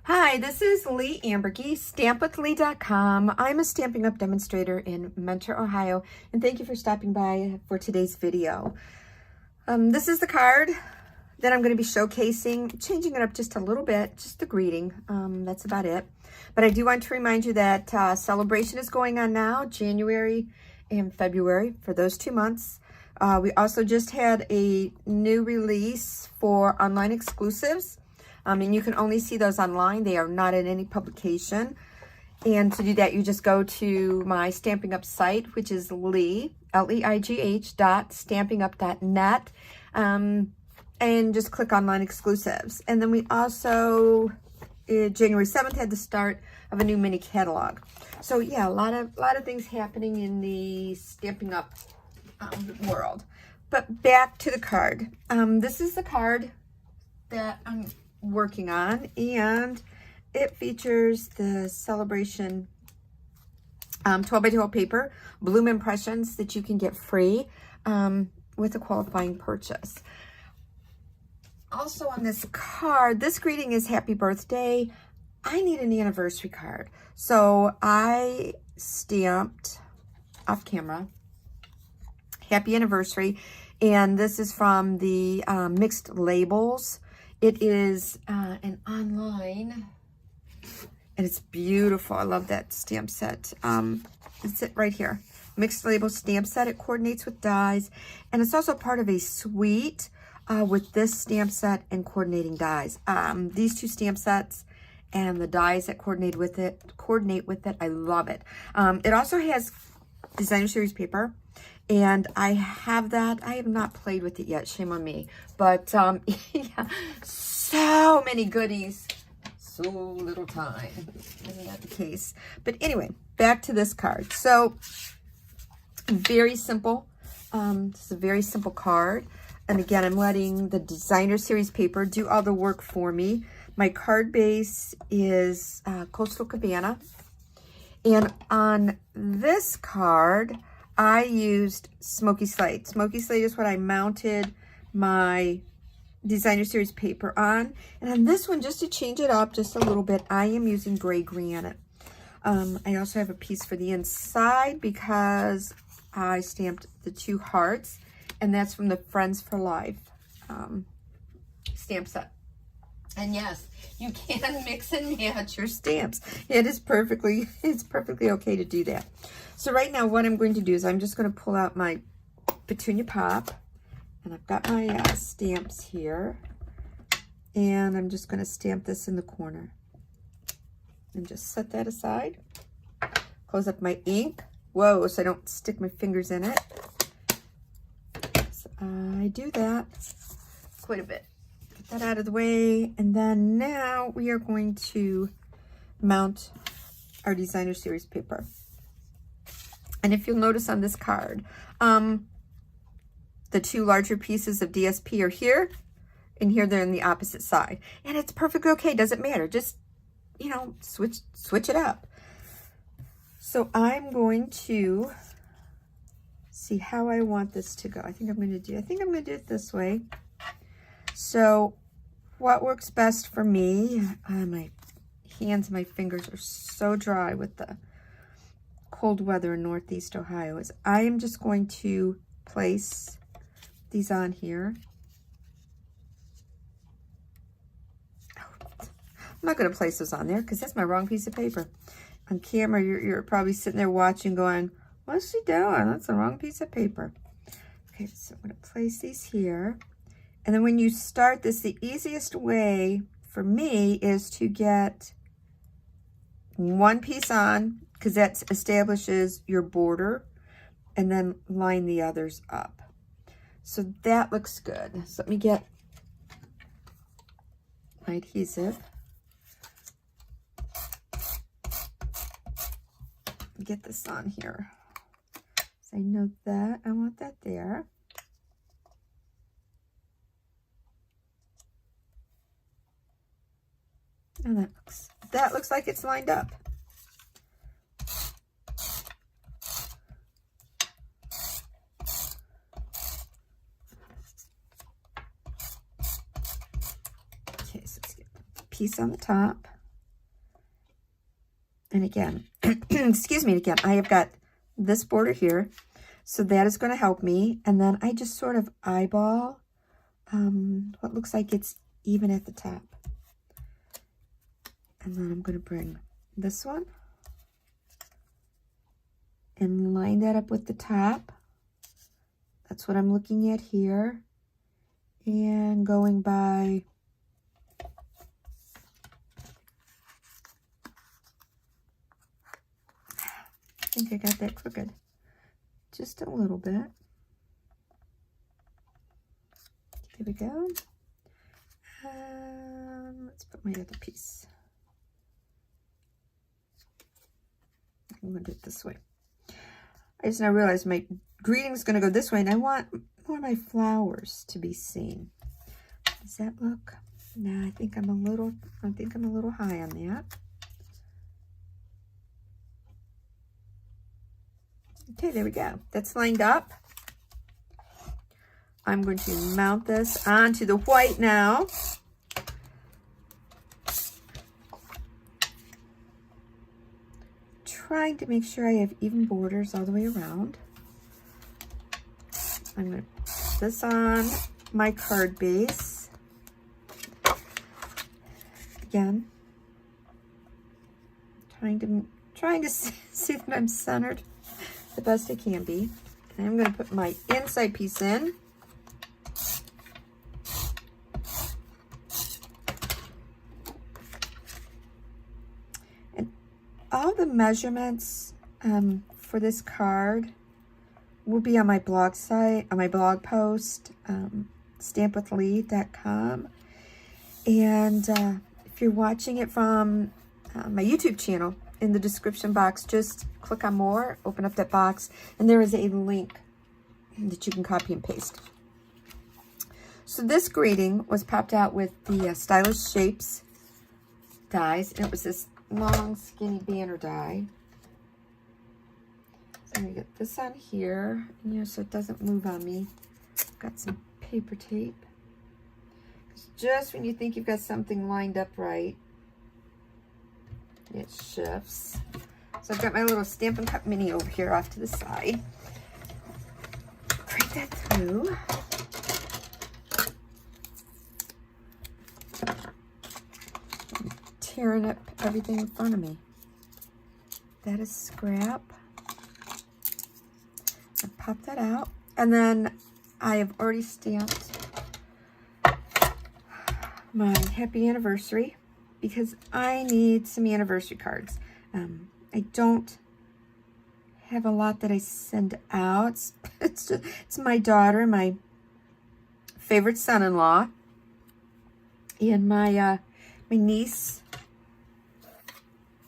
Hi, this is Leigh Ambergy, stampwithleigh.com. I'm a Stampin' Up! Demonstrator in Mentor, Ohio, and thank you for stopping by for today's video. This is the card that I'm going to be showcasing, changing it up just a little bit, just the greeting. That's about it. But I do want to remind you that celebration is going on now, January and February, for those 2 months. We also just had a new release for online exclusives. And you can only see those online. They are not in any publication. And to do that, you just go to my Stampin' Up! Site, which is Leigh, Leigh, .stampingup.net, and just click online exclusives. And then we also, January 7th, had the start of a new mini catalog. So yeah, a lot of things happening in the Stampin' Up! World. But back to the card. This is the card that I'm working on, and it features the celebration 12 by 12 paper bloom impressions that you can get free with a qualifying purchase. Also on this card, this greeting is happy birthday. I need an anniversary card, so I stamped off camera happy anniversary, and this is from the Mixed Labels. It is an online, and it's beautiful. I love that stamp set. It's it right here. Mixed Label stamp set. It coordinates with dies, and it's also part of a suite with this stamp set and coordinating dies. These two stamp sets and the dies that coordinate with it. I love it. It also has designer series paper. And I have that. I have not played with it yet. Shame on me. But yeah, so many goodies, so little time. Isn't that the case? But anyway, back to this card. So very simple. This is a very simple card. And again, I'm letting the designer series paper do all the work for me. My card base is Coastal Cabana. And on this card, I used Smoky Slate. Smoky Slate is what I mounted my designer series paper on. And on this one, just to change it up just a little bit, I am using gray granite. I also have a piece for the inside because I stamped the 2 hearts, and that's from the Friends for Life stamp set. And yes, you can mix and match your stamps. It's perfectly okay to do that. So right now what I'm going to do is I'm just going to pull out my Petunia Pop, and I've got my stamps here, and I'm just going to stamp this in the corner and just set that aside. Close up my ink. Whoa, so I don't stick my fingers in it. So I do that quite a bit. Get that out of the way, and then now we are going to mount our designer series paper. And if you'll notice on this card, the 2 larger pieces of DSP are here, and here they're on the opposite side. And it's perfectly okay, doesn't matter. Just, you know, switch it up. So I'm going to see how I want this to go. I think I'm going to do it this way. So what works best for me, my hands and my fingers are so dry with the cold weather in Northeast Ohio, is I am just going to place these on here. I'm not going to place those on there because that's my wrong piece of paper. On camera, you're probably sitting there watching going, what's she doing? That's the wrong piece of paper. Okay, so I'm going to place these here. And then when you start this, the easiest way for me is to get one piece on, because that establishes your border, and then line the others up. So that looks good. So let me get my adhesive. Get this on here. So I know that I want that there. And that looks like it's lined up. Okay, so let's get the piece on the top. And again, excuse me, again, I have got this border here. So that is going to help me. And then I just sort of eyeball what looks like it's even at the top. And then I'm going to bring this one and line that up with the top. That's what I'm looking at here. And going by I think I got that crooked just a little bit. There we go. Let's put my other piece. I'm going to do it this way. I just now realized my greeting is going to go this way, and I want more of my flowers to be seen. Does that look? Nah, I think I'm a little high on that. Okay, there we go. That's lined up. I'm going to mount this onto the white now. Trying to make sure I have even borders all the way around. I'm going to put this on my card base. Again, trying to see that I'm centered the best I can be. And I'm going to put my inside piece in. And all the measurements for this card will be on my blog site, on my blog post, stampwithleigh.com. And if you're watching it from my YouTube channel, in the description box, just click on more, open up that box, and there is a link that you can copy and paste. So this greeting was popped out with the Stylish Shapes dies, and it was this long, skinny banner die. So I'm going to get this on here, so it doesn't move on me. Got some paper tape. Just when you think you've got something lined up right, it shifts. So I've got my little Stampin' Cup mini over here off to the side. Crank that through. I'm tearing up everything in front of me. That is scrap. I pop that out. And then I have already stamped my happy anniversary, because I need some anniversary cards. I don't have a lot that I send out. It's my daughter, my favorite son-in-law, and my niece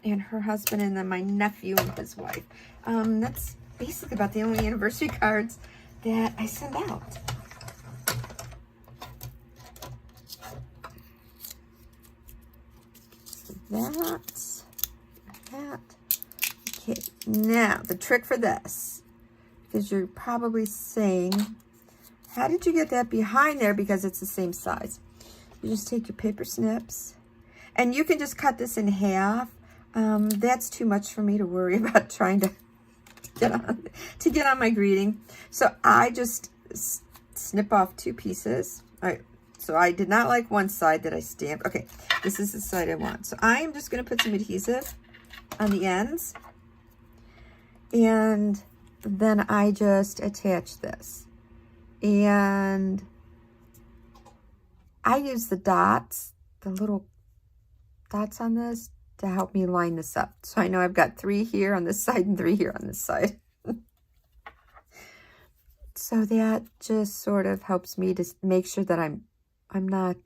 and her husband, and then my nephew and his wife. That's basically about the only anniversary cards that I send out. That. Okay, now the trick for this, because you're probably saying, how did you get that behind there? Because it's the same size. You just take your paper snips, and you can just cut this in half. That's too much for me to worry about trying to get on my greeting. So I just snip off 2 pieces. All right. So I did not like one side that I stamped. Okay, this is the side I want. So I am just going to put some adhesive on the ends. And then I just attach this. And I use the dots, the little dots on this, to help me line this up. So I know I've got 3 here on this side and 3 here on this side. So that just sort of helps me to make sure that I'm not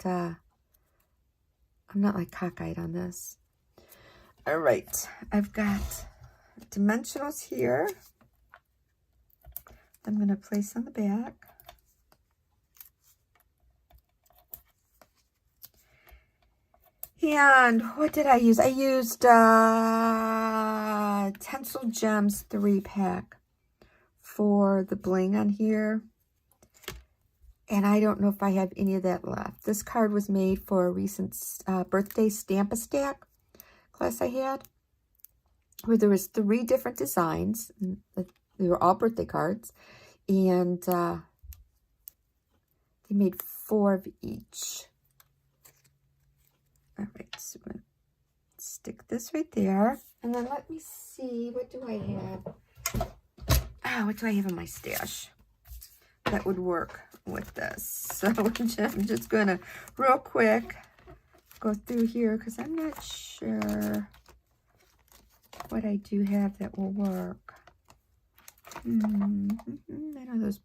like cockeyed on this. All right, I've got dimensionals here. I'm going to place on the back. And what did I use? I used Tencel Gems 3-pack for the bling on here. And I don't know if I have any of that left. This card was made for a recent birthday Stamp-A-Stack class I had. where there was 3 different designs. They were all birthday cards. And they made 4 of each. All right, so I'm going to stick this right there. And then let me see, what do I have? What do I have in my stash that would work with this? So I'm just going to real quick go through here because I'm not sure what I do have that will work. I know those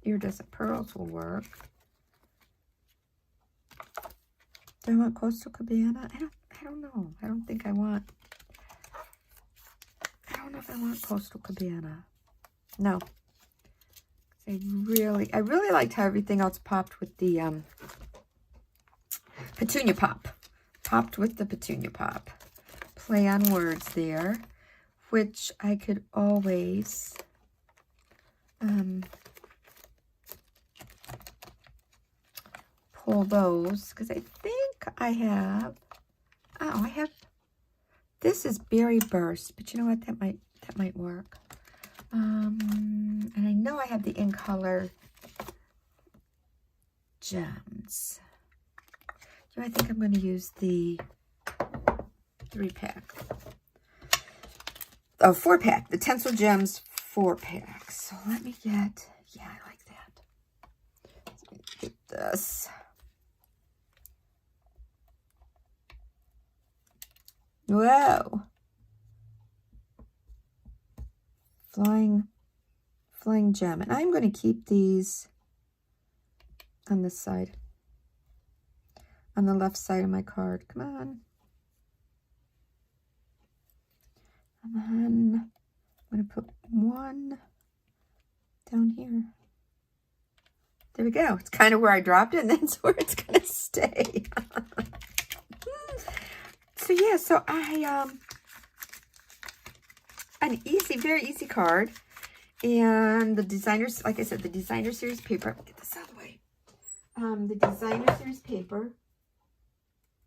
iridescent pearls will work. Do I want Coastal Cabana? I don't know. I don't think I want. I don't know if I want Coastal Cabana. No. I really liked how everything else popped with the Petunia Pop. Popped with the Petunia Pop. Play on words there, which I could always pull those, because I think I have, I have, this is Berry Burst, but you know what, that might work. And I know I have the In Color Gems. So I think I'm going to use the 3-pack. Oh, 4-pack. The Tencel Gems 4-pack. So let me get, yeah, I like that. Let me get this. Whoa. Flying gem. And I'm going to keep these on this side. On the left side of my card. Come on. And then I'm going to put one down here. There we go. It's kind of where I dropped it, and that's where it's going to stay. So yeah, so I, an easy, very easy card. And the designers, like I said, the designer series paper. Let me get this out of the way. The designer series paper.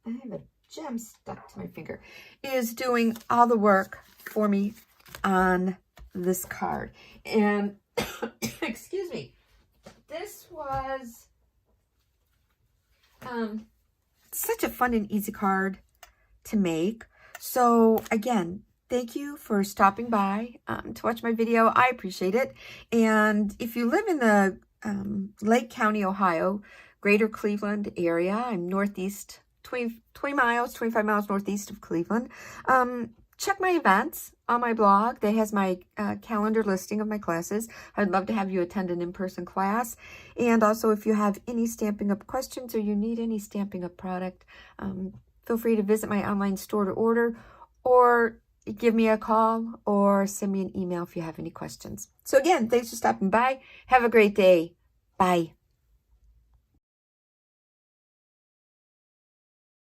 I have a gem stuck to my finger. Is doing all the work for me on this card. And excuse me, this was such a fun and easy card to make. So again, thank you for stopping by to watch my video. I appreciate it. And if you live in the Lake County, Ohio, Greater Cleveland area, I'm northeast, 25 miles northeast of Cleveland. Check my events on my blog. That has my calendar listing of my classes. I'd love to have you attend an in-person class. And also, if you have any Stampin' Up! Questions or you need any Stampin' Up! Product, feel free to visit my online store to order, or give me a call or send me an email if you have any questions. So again, thanks for stopping by. Have a great day. Bye.